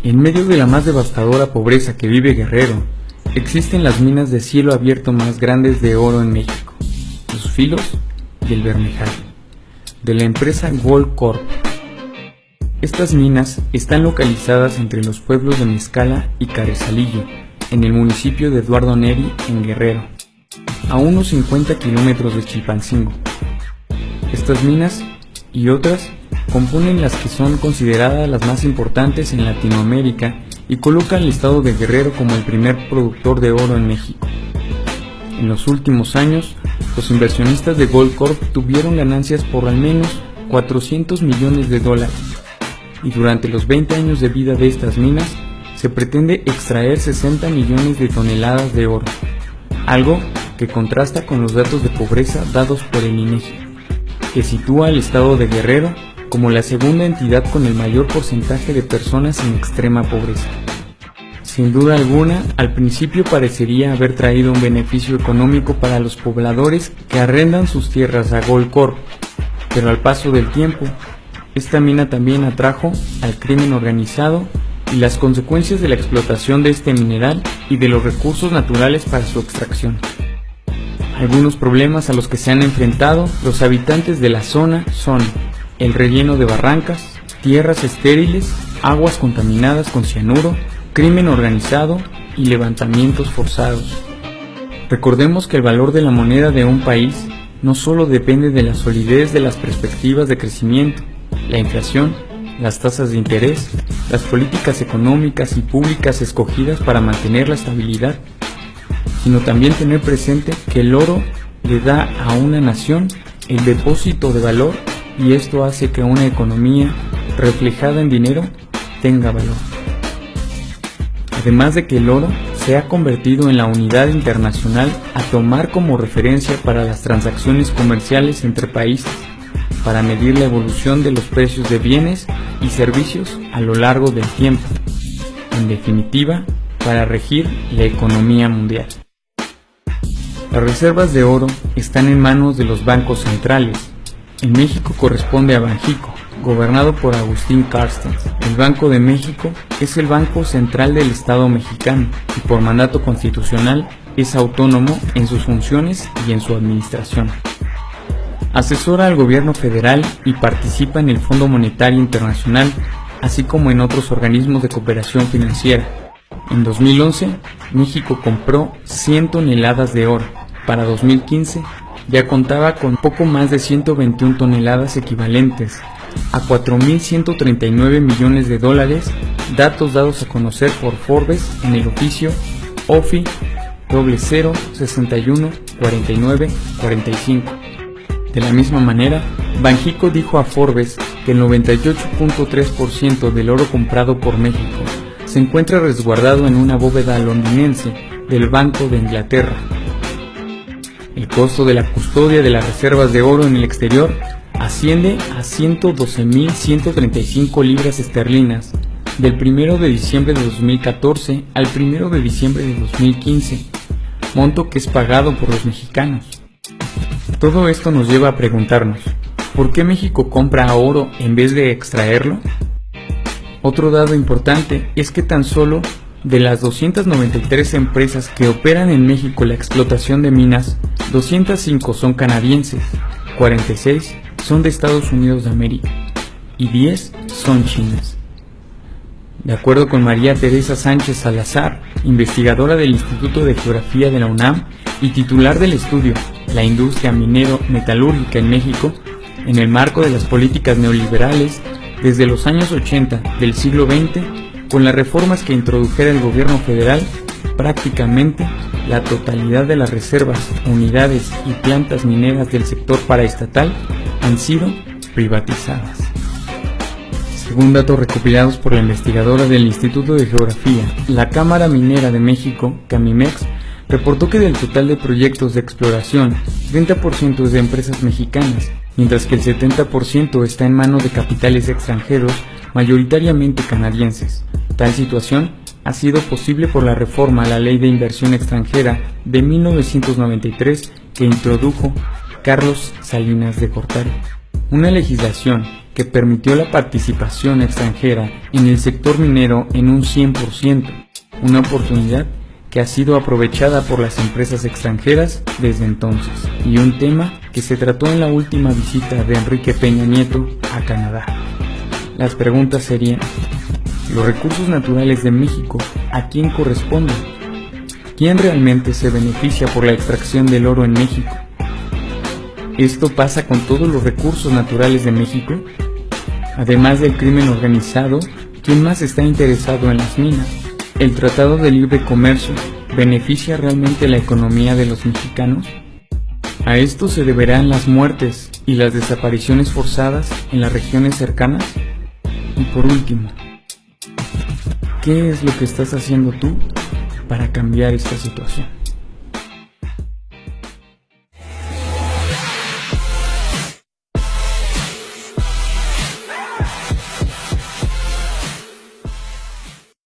En medio de la más devastadora pobreza que vive Guerrero, existen las minas de cielo abierto más grandes de oro en México, Los Filos y el Bermeja, de la empresa Gold Corp. Estas minas están localizadas entre los pueblos de Mezcala y Carrizalillo, en el municipio de Eduardo Neri, en Guerrero, a unos 50 kilómetros de Chilpancingo. Estas minas y otras componen las que son consideradas las más importantes en Latinoamérica y colocan al estado de Guerrero como el primer productor de oro en México. En los últimos años, los inversionistas de Gold Corp tuvieron ganancias por al menos $400 millones, y durante los 20 años de vida de estas minas, se pretende extraer 60 millones de toneladas de oro, algo que contrasta con los datos de pobreza dados por el INEGI, que sitúa al estado de Guerrero como la segunda entidad con el mayor porcentaje de personas en extrema pobreza. Sin duda alguna, al principio parecería haber traído un beneficio económico para los pobladores que arrendan sus tierras a Gold Corp, pero al paso del tiempo, esta mina también atrajo al crimen organizado y las consecuencias de la explotación de este mineral y de los recursos naturales para su extracción. Algunos problemas a los que se han enfrentado los habitantes de la zona son el relleno de barrancas, tierras estériles, aguas contaminadas con cianuro, crimen organizado y levantamientos forzados. Recordemos que el valor de la moneda de un país no solo depende de la solidez de las perspectivas de crecimiento, la inflación, las tasas de interés, las políticas económicas y públicas escogidas para mantener la estabilidad, sino también tener presente que el oro le da a una nación el depósito de valor y esto hace que una economía reflejada en dinero tenga valor. Además de que el oro se ha convertido en la unidad internacional a tomar como referencia para las transacciones comerciales entre países, para medir la evolución de los precios de bienes y servicios a lo largo del tiempo, en definitiva, para regir la economía mundial. Las reservas de oro están en manos de los bancos centrales. En México corresponde a Banxico, gobernado por Agustín Carstens. El Banco de México es el banco central del Estado mexicano y por mandato constitucional es autónomo en sus funciones y en su administración. Asesora al gobierno federal y participa en el Fondo Monetario Internacional, así como en otros organismos de cooperación financiera. En 2011, México compró 100 toneladas de oro. Para 2015, ya contaba con poco más de 121 toneladas equivalentes a $4.139 millones, datos dados a conocer por Forbes en el oficio OFI 00614945. De la misma manera, Banxico dijo a Forbes que el 98.3% del oro comprado por México se encuentra resguardado en una bóveda londinense del Banco de Inglaterra. El costo de la custodia de las reservas de oro en el exterior asciende a 112.135 libras esterlinas del 1 de diciembre de 2014 al 1 de diciembre de 2015, monto que es pagado por los mexicanos. Todo esto nos lleva a preguntarnos, ¿por qué México compra oro en vez de extraerlo? Otro dato importante es que tan solo de las 293 empresas que operan en México la explotación de minas, 205 son canadienses, 46 son de Estados Unidos de América y 10 son chinas. De acuerdo con María Teresa Sánchez Salazar, investigadora del Instituto de Geografía de la UNAM y titular del estudio La industria minero-metalúrgica en México, en el marco de las políticas neoliberales, desde los años 80 del siglo XX, con las reformas que introdujera el gobierno federal, prácticamente la totalidad de las reservas, unidades y plantas mineras del sector paraestatal han sido privatizadas. Según datos recopilados por la investigadora del Instituto de Geografía, la Cámara Minera de México, Camimex, reportó que del total de proyectos de exploración, 30% es de empresas mexicanas, mientras que el 70% está en manos de capitales extranjeros, mayoritariamente canadienses. Tal situación ha sido posible por la reforma a la Ley de Inversión Extranjera de 1993 que introdujo Carlos Salinas de Gortari. Una legislación que permitió la participación extranjera en el sector minero en un 100%, una oportunidad que ha sido aprovechada por las empresas extranjeras desde entonces, y un tema que se trató en la última visita de Enrique Peña Nieto a Canadá. Las preguntas serían: ¿los recursos naturales de México a quién corresponden? ¿Quién realmente se beneficia por la extracción del oro en México? ¿Esto pasa con todos los recursos naturales de México? Además del crimen organizado, ¿quién más está interesado en las minas? ¿El Tratado de Libre Comercio beneficia realmente la economía de los mexicanos? ¿A esto se deberán las muertes y las desapariciones forzadas en las regiones cercanas? Y por último, ¿qué es lo que estás haciendo tú para cambiar esta situación?